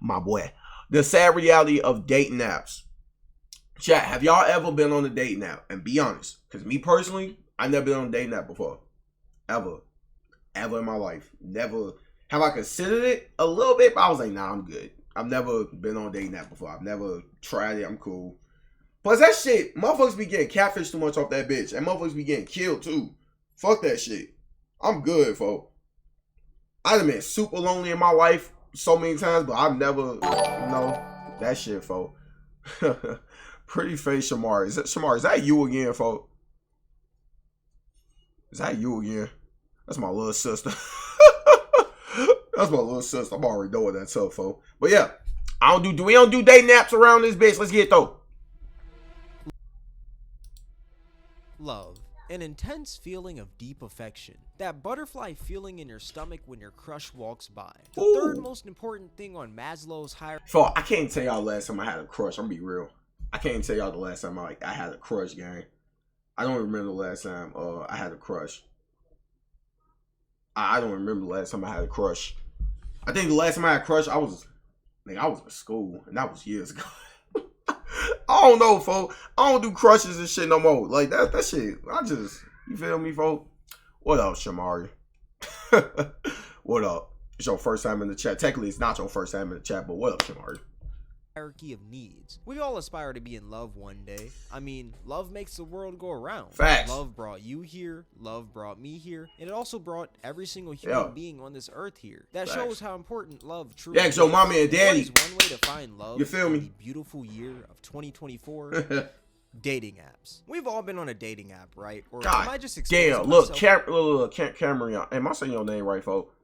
my boy. The sad reality of dating apps. Chat, have y'all ever been on a dating app? And be honest, because me personally, I've never been on a dating app before. Ever in my life. Never. Have I considered it a little bit? But I was like, nah, I'm good. I've never been on a dating app before. I've never tried it. I'm cool. Plus that shit, motherfuckers be getting catfish too much off that bitch. And motherfuckers be getting killed too. Fuck that shit. I'm good, folks. I've been super lonely in my life so many times, but I've never, that shit, folks. Pretty face Shamar. Shamar, is that you again, folks? Is that you again? That's my little sister. That's my little sister. I'm already knowing that stuff, folks. But yeah, we don't do dating apps around this bitch. Let's get it though. Love. An intense feeling of deep affection. That butterfly feeling in your stomach when your crush walks by. The third most important thing on Maslow's hierarchy. Folks, I can't tell y'all the last time I had a crush. I'm gonna be real. I can't tell y'all the last time I had a crush, gang. I don't remember the last time I had a crush. I don't remember the last time I had a crush. I think the last time I had a crush, I was in school, and that was years ago. I don't know, folks. I don't do crushes and shit no more. Like, that shit, you feel me, folks? What up, Shamari? What up? It's your first time in the chat. Technically, it's not your first time in the chat, but what up, Shamari? Hierarchy of needs. We all aspire to be in love one day. I mean, love makes the world go around. Facts. Love brought you here, love brought me here, and it also brought every single human being on this earth here. That shows how important love truly is. Yeah, so mommy and daddy. One way to find love. You feel me? In the beautiful year of 2024. Dating apps. We've all been on a dating app, right? Or God, am I just damn, look, Cameron. Am I saying your name right, folks?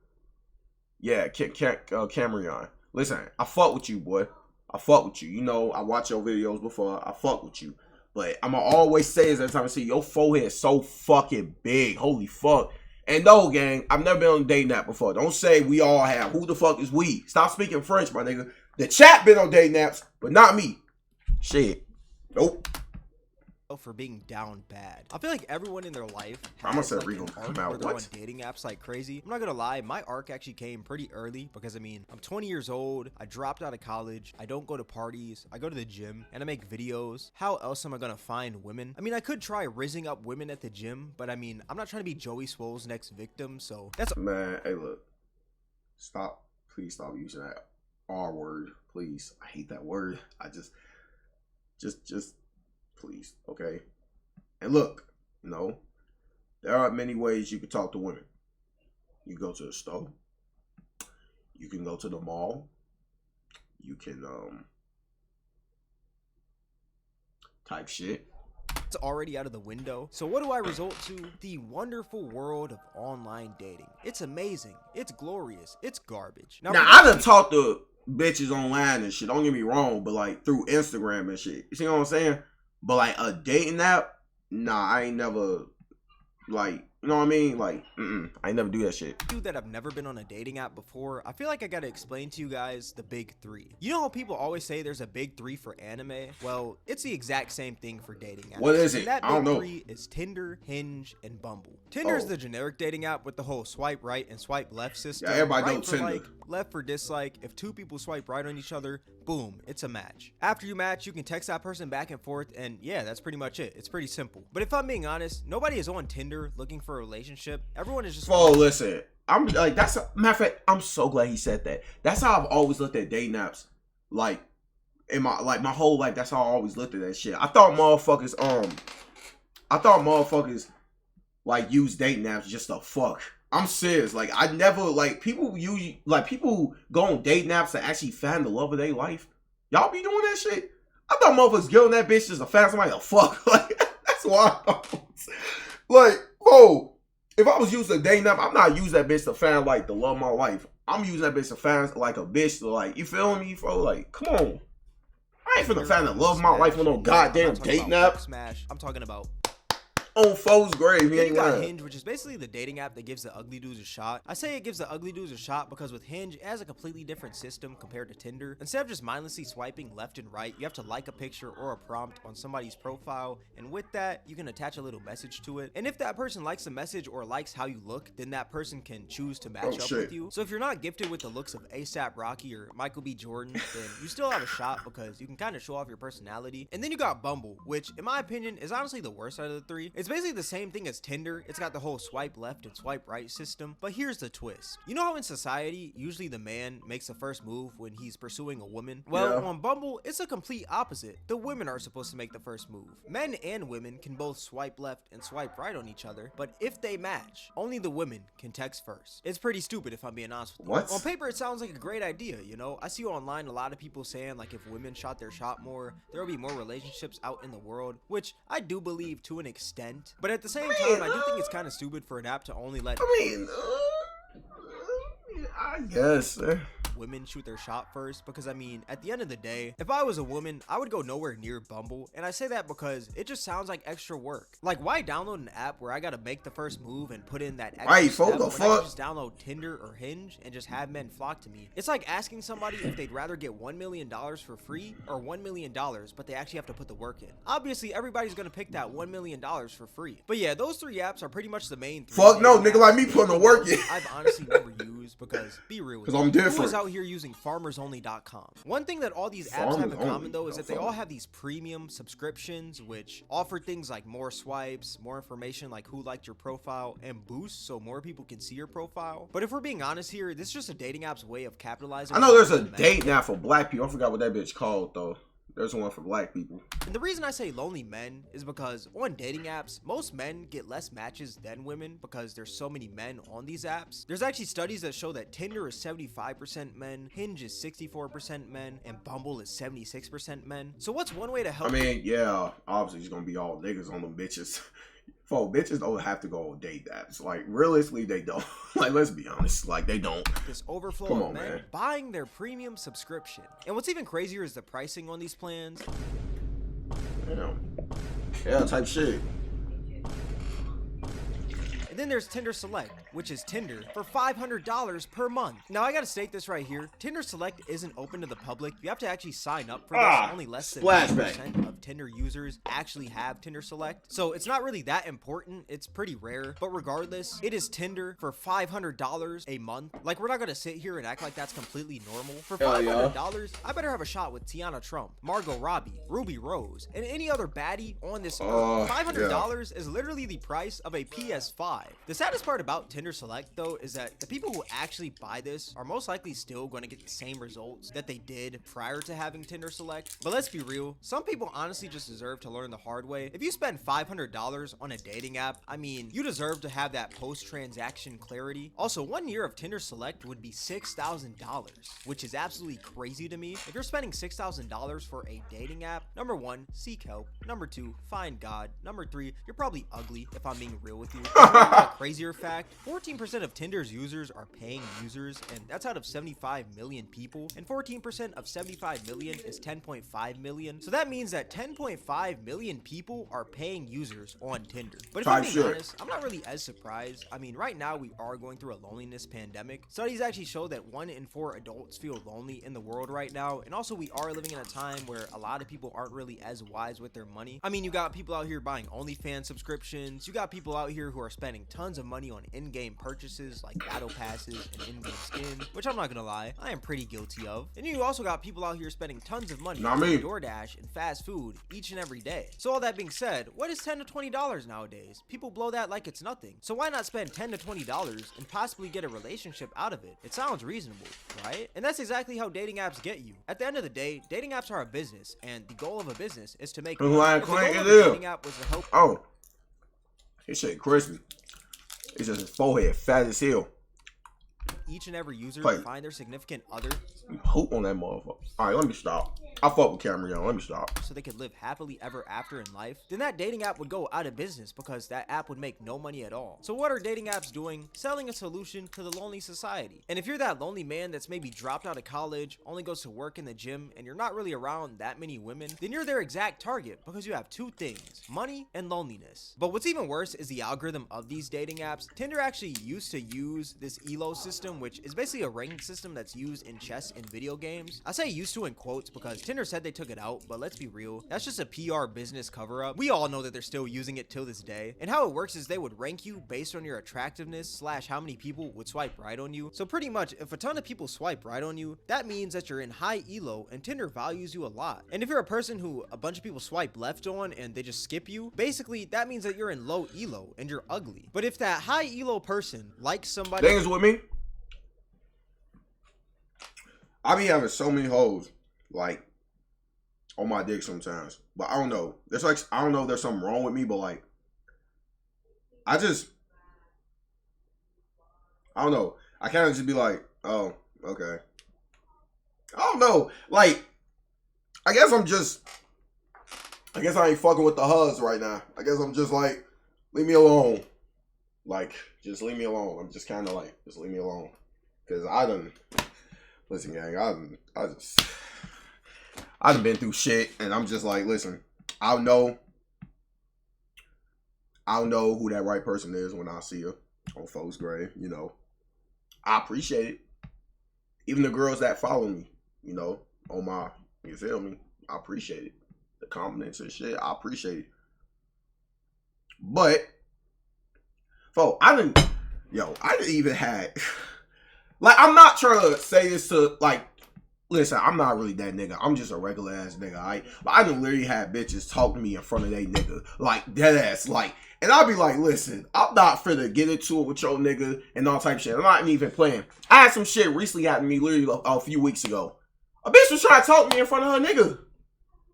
Yeah, Cameron. Listen, I fuck with you, boy. I fuck with you. You know, I watch your videos before. I fuck with you. But I'ma always say this every time I see your forehead is so fucking big. Holy fuck. And no, gang, I've never been on a dating app before. Don't say we all have. Who the fuck is we? Stop speaking French, my nigga. The chat been on dating apps, but not me. Shit. Nope. For being down bad. I feel like everyone in their life I'm gonna say Regal come out. They're on dating apps like crazy. I'm not gonna lie, my arc actually came pretty early because I mean, I'm 20 years old, I dropped out of college, I don't go to parties, I go to the gym, and I make videos. How else am I gonna find women? I mean, I could try rizzing up women at the gym, but I mean, I'm not trying to be Joey Swole's next victim, so that's man, hey look. Stop. Please stop using that R word. Please. I hate that word. I just please, okay? And look, there are many ways you can talk to women. You go to the store. You can go to the mall. You can, type shit. It's already out of the window. So what do I resort to? The wonderful world of online dating. It's amazing. It's glorious. It's garbage. Now I done talked to bitches online and shit. Don't get me wrong, but like through Instagram and shit. You see what I'm saying? But like a dating app, nah, I ain't never, like, you know what I mean? Like, I ain't never do that shit. You that I've never been on a dating app before, I feel like I gotta explain to you guys the big three. You know how people always say there's a big three for anime? Well, it's the exact same thing for dating apps. What is it? And that I don't big know. three is Tinder, Hinge, and Bumble. Tinder is the generic dating app with the whole swipe right and swipe left system. Yeah, everybody right knows for Tinder. like, left for dislike. If two people swipe right on each other, boom, it's a match. After you match, you can text that person back and forth, and yeah, that's pretty much it. It's pretty simple. But if I'm being honest, nobody is on Tinder looking for a relationship. Everyone is just. Oh, listen, I'm like, that's a matter of fact. I'm so glad he said that. That's how I've always looked at dating apps. Like in my whole life, that's how I always looked at that shit. I thought motherfuckers like use dating apps just to fuck. I'm serious. Like I never like people go on dating apps to actually find the love of their life. Y'all be doing that shit? I thought motherfuckers get on that bitch just to find somebody to fuck. Like that's why. Like, bro, if I was using a dating app, I'm not using that bitch to find like the love of my life. I'm using that bitch to find like a bitch to like, you feel me, bro? Like, come on. I ain't finna find the love of my life with no goddamn dating app. Smash. I'm talking about On foe's grave, he Then ain't you got lying. Hinge, which is basically the dating app that gives the ugly dudes a shot. I say it gives the ugly dudes a shot because with Hinge, it has a completely different system compared to Tinder. Instead of just mindlessly swiping left and right, you have to like a picture or a prompt on somebody's profile, and with that, you can attach a little message to it. And if that person likes the message or likes how you look, then that person can choose to match up with you. So if you're not gifted with the looks of ASAP Rocky or Michael B. Jordan, then you still have a shot because you can kind of show off your personality. And then you got Bumble, which in my opinion is honestly the worst out of the three. It's basically the same thing as Tinder. It's got the whole swipe left and swipe right system, but here's the twist. You know how in society, usually the man makes the first move when he's pursuing a woman? Well, on Bumble, it's a complete opposite. The women are supposed to make the first move. Men and women can both swipe left and swipe right on each other, but if they match, only the women can text first. It's pretty stupid if I'm being honest with you. What? On paper, it sounds like a great idea, you know? I see online a lot of people saying like if women shot their shot more, there will be more relationships out in the world, which I do believe to an extent, but at the same time, I do think it's kind of stupid for an app to only let I guess. women shoot their shot first, because I mean, at the end of the day, if I was a woman, I would go nowhere near Bumble, and I say that because it just sounds like extra work. Like, why download an app where I gotta make the first move and put in that extra step when I can just download Tinder or Hinge and just have men flock to me? It's like asking somebody if they'd rather get $1 million for free or $1 million, but they actually have to put the work in. Obviously, everybody's gonna pick that $1 million for free. But yeah, those three apps are pretty much the main three. Fuck no, nigga, like me putting the work in. I've honestly never used because, be real with me, I'm different. who is out here using farmersonly.com? One thing that all these apps have in common though is that they all have these premium subscriptions which offer things like more swipes, more information like who liked your profile, and boosts so more people can see your profile. But if we're being honest here, this is just a dating app's way of capitalizing. I know there's a date now for black people. I forgot what that bitch called though. There's one for black people. And the reason I say lonely men is because on dating apps, most men get less matches than women because there's so many men on these apps. There's actually studies that show that Tinder is 75% men, Hinge is 64% men, and Bumble is 76% men. So what's one way to help? I mean, yeah, obviously it's gonna be all niggas on them bitches. Folk, bitches don't have to go on date apps. Like, realistically, they don't. Like, let's be honest. Like, they don't. This overflow of men buying their premium subscription. And what's even crazier is the pricing on these plans. Yeah, type shit. And then there's Tinder Select, which is Tinder for $500 per month. Now I gotta state this right here. Tinder Select isn't open to the public. You have to actually sign up for this. Only less than 1% of Tinder users actually have Tinder Select. So it's not really that important. It's pretty rare. But regardless, it is Tinder for $500 a month. Like, we're not gonna sit here and act like that's completely normal. For $500, I better have a shot with Tiana Trump, Margot Robbie, Ruby Rose, and any other baddie on this earth. $500 is literally the price of a PS5. The saddest part about Tinder Select though is that the people who actually buy this are most likely still going to get the same results that they did prior to having Tinder Select. But let's be real, some people honestly just deserve to learn the hard way. If you spend $500 on a dating app, I mean, you deserve to have that post-transaction clarity. Also, 1 year of Tinder Select would be $6,000, which is absolutely crazy to me. If you're spending $6,000 for a dating app, number one, seek help. Number two, find God. Number three, you're probably ugly, if I'm being real with you. A crazier fact, 14% of Tinder's users are paying users, and that's out of 75 million people, and 14% of 75 million is 10.5 million. So that means that 10.5 million people are paying users on Tinder. But if I'm being honest, I'm not really as surprised. I mean, right now we are going through a loneliness pandemic. Studies actually show that 1 in 4 adults feel lonely in the world right now, and also we are living in a time where a lot of people aren't really as wise with their money. I mean, you got people out here buying OnlyFans subscriptions, you got people out here who are spending tons of money on in-game purchases like battle passes and in-game skins, which I'm not gonna lie, I am pretty guilty of. And you also got people out here spending tons of money on DoorDash and fast food each and every day. So all that being said, what is $10 to $20 nowadays? People blow that like it's nothing. So why not spend $10 to $20 and possibly get a relationship out of it? It sounds reasonable, right? And that's exactly how dating apps get you. At the end of the day, dating apps are a business, and the goal of a business is to make money. If the goal of a dating app was to help this shit crispy. It's just his forehead fat as hell. each and every user Wait. find their significant other Hope on that motherfucker. All right, let me stop. I fuck with Cameron. Let me stop. so they could live happily ever after in life, then that dating app would go out of business because that app would make no money at all. So what are dating apps doing? Selling a solution to the lonely society. And if you're that lonely man that's maybe dropped out of college, only goes to work in the gym, and you're not really around that many women, then you're their exact target because you have two things: money and loneliness. But what's even worse is the algorithm of these dating apps. Tinder actually used to use this ELO system, which is basically a ranking system that's used in chess and video games. I say used to in quotes because Tinder said they took it out, but let's be real, that's just a PR business cover-up. We all know that they're still using it till this day. And how it works is they would rank you based on your attractiveness / how many people would swipe right on you. So pretty much, if a ton of people swipe right on you, that means that you're in high ELO and Tinder values you a lot. And if you're a person who a bunch of people swipe left on and they just skip you, basically that means that you're in low ELO and you're ugly. But if that high ELO person likes somebody... Thing is with me, I be having so many hoes, like, on my dick sometimes. But I don't know. There's like, I don't know if there's something wrong with me, but like, I don't know. I kind of just be like, oh, okay. I don't know. Like, I guess I ain't fucking with the huzz right now. I guess I'm just like, leave me alone. Like, just leave me alone. I'm just kind of like, just leave me alone. Because listen, gang, I done been through shit, and I'm just like, listen, I'll know who that right person is when I see her on folks' grave, you know. I appreciate it. Even the girls that follow me, you know, on my, you feel me? I appreciate it. The compliments and shit, I appreciate it. But, I didn't even had, like, I'm not trying to say this to, like, listen, I'm not really that nigga. I'm just a regular ass nigga, alright? But I done literally had bitches talk to me in front of they nigga. Like, dead ass. Like, and I'll be like, listen, I'm not finna get into it with your nigga and all type of shit. I'm not even playing. I had some shit recently happen to me literally a few weeks ago. A bitch was trying to talk to me in front of her nigga.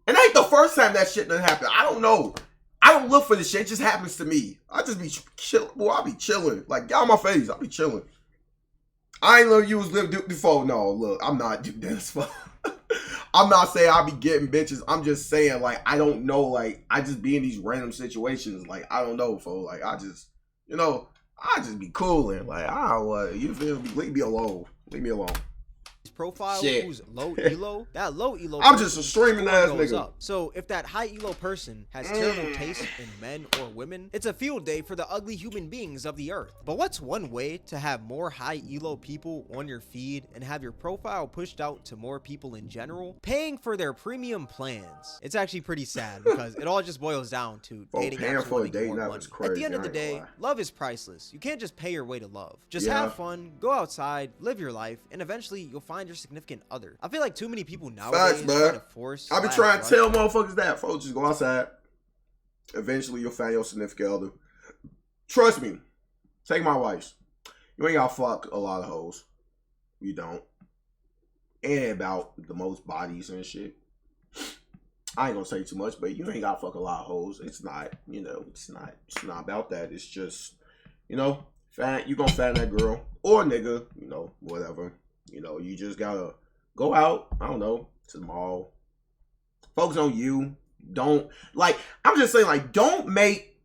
And that ain't the first time that shit done happened. I don't know. I don't look for this shit. It just happens to me. I just be chilling. Boy, I be chilling. Like, get out my face. I be chilling. I ain't know you was Lil Duke before. No, look, I'm not Duke Dennis. I'm not saying I be getting bitches. I'm just saying, like, I don't know. Like, I just be in these random situations. Like, I don't know, folks. Like, I just, you know, I just be cooling. Like, I don't want, you feel me? Leave me alone. Leave me alone. Profile Shit. who's low elo, that low elo I'm just a streaming ass goes nigga. up. So if that high elo person has terrible taste in men or women, it's a field day for the ugly human beings of the earth. But what's one way to have more high elo people on your feed and have your profile pushed out to more people in general? Paying for their premium plans. It's actually pretty sad because it all just boils down to dating apps wanting more money. At the end of the day, love is priceless. You can't just pay your way to love. Just have fun, go outside, live your life, and eventually you'll find your significant other. I feel like too many people nowadays try to force. I be trying to tell motherfuckers that, folks, just go outside. Eventually, you'll find your significant other. Trust me. Take my advice. You ain't gotta fuck a lot of hoes. You don't. And about the most bodies and shit. I ain't gonna say too much, but you ain't gotta fuck a lot of hoes. It's not, you know, it's not about that. It's just, you know, you gonna find that girl or nigga, you know, whatever. You know, you just gotta go out, I don't know, to the mall. Focus on you. Don't, like, I'm just saying, like, don't make,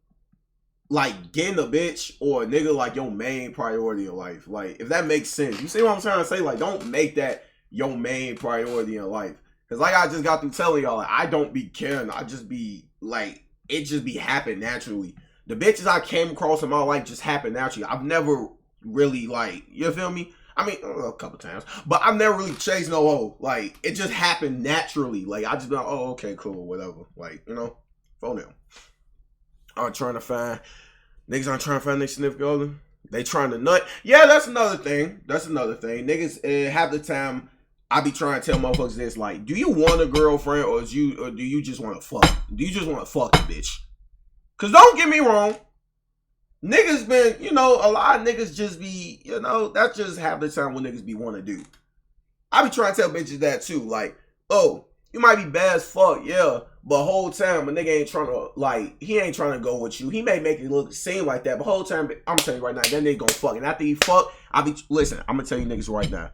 like, getting a bitch or a nigga, like, your main priority in life. Like, if that makes sense. You see what I'm trying to say? Like, don't make that your main priority in life. Because, like, I just got through telling y'all, like, I don't be caring. I just be, like, it just be happen naturally. The bitches I came across in my life just happen naturally. I've never really, like, you feel me? I mean, a couple times, but I've never really chased no hoe. Like, it just happened naturally. Like, I just be like, oh, okay, cool, whatever. Like, you know, for them. Niggas aren't trying to find their significant other. They trying to nut. Yeah, that's another thing. Niggas, half the time, I be trying to tell motherfuckers this, like, do you want a girlfriend or do you just want to fuck? Do you just want to fuck a bitch? Because don't get me wrong. Niggas been, you know, a lot of niggas just be, you know, that's just half the time what niggas be want to do. I be trying to tell bitches that too. Like, oh, You might be bad as fuck, yeah. But whole time, a nigga ain't trying to, like, he ain't trying to go with you. He may make it look seem like that, but whole time, I'm telling you right now, that nigga gonna fuck. And after he fuck, listen, I'm gonna tell you niggas right now.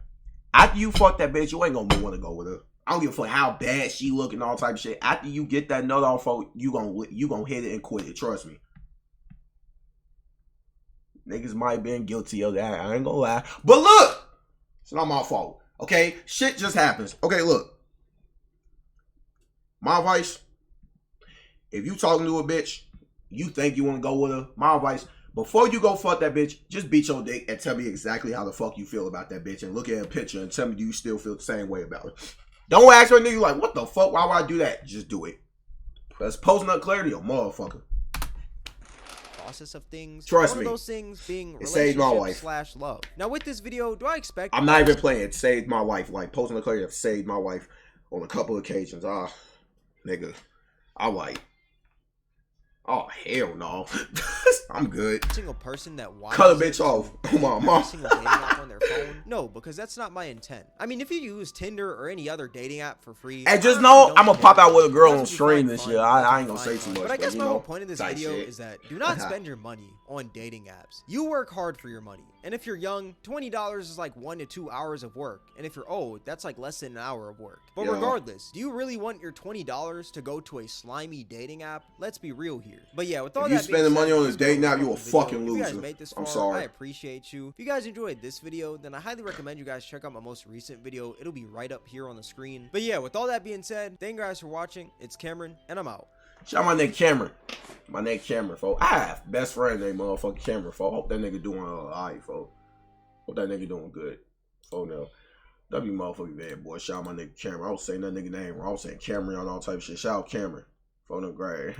After you fuck that bitch, you ain't gonna want to go with her. I don't give a fuck how bad she look and all type of shit. After you get that nut off, you gonna hit it and quit it. Trust me. Niggas might have been guilty of that. I ain't gonna lie. But look, it's not my fault. Okay? Shit just happens. Okay, look. My advice, if you talking to a bitch, you think you want to go with her, my advice, before you go fuck that bitch, just beat your dick and tell me exactly how the fuck you feel about that bitch and look at a picture and tell me do you still feel the same way about it. Don't ask her nigga like, what the fuck? Why would I do that? Just do it. That's posting up clarity, a motherfucker. Process of things. Trust one me. Of those things being it saved my life. / love. Now with this video, do I expect? I'm not even playing. It saved my life. Like posting up clarity have saved my life on a couple occasions. Nigga, I like. Oh hell no, I'm good. Single person that cut a bitch off. Oh my mom. Single dating app on their phone? No, because that's not my intent. I mean, if you use Tinder or any other dating app for free, and just know I'm gonna pop out with a girl on stream this year. I ain't gonna say too much. But I guess my whole point of this video shit. is that do not spend your money on dating apps. You work hard for your money. And if you're young, $20 is like 1 to 2 hours of work. And if you're old, that's like less than an hour of work. But regardless, do you really want your $20 to go to a slimy dating app? Let's be real here. But yeah, with all that being said, you spending money on a dating app, you a fucking loser. If you guys made this far, I'm sorry. I appreciate you. If you guys enjoyed this video, then I highly recommend you guys check out my most recent video. It'll be right up here on the screen. But yeah, with all that being said, thank you guys for watching. It's Cameron, and I'm out. Shout out my nigga Cameron. My nigga Cameron, folks. I have best friend named motherfucking Cameron, folks. Hope that nigga doing alright, folks. Hope that nigga doing good. Oh no. W motherfucking bad boy. Shout out my nigga Cameron. I was saying that nigga name wrong. I was saying Cameron on all type of shit. Shout out Cameron. For no grade.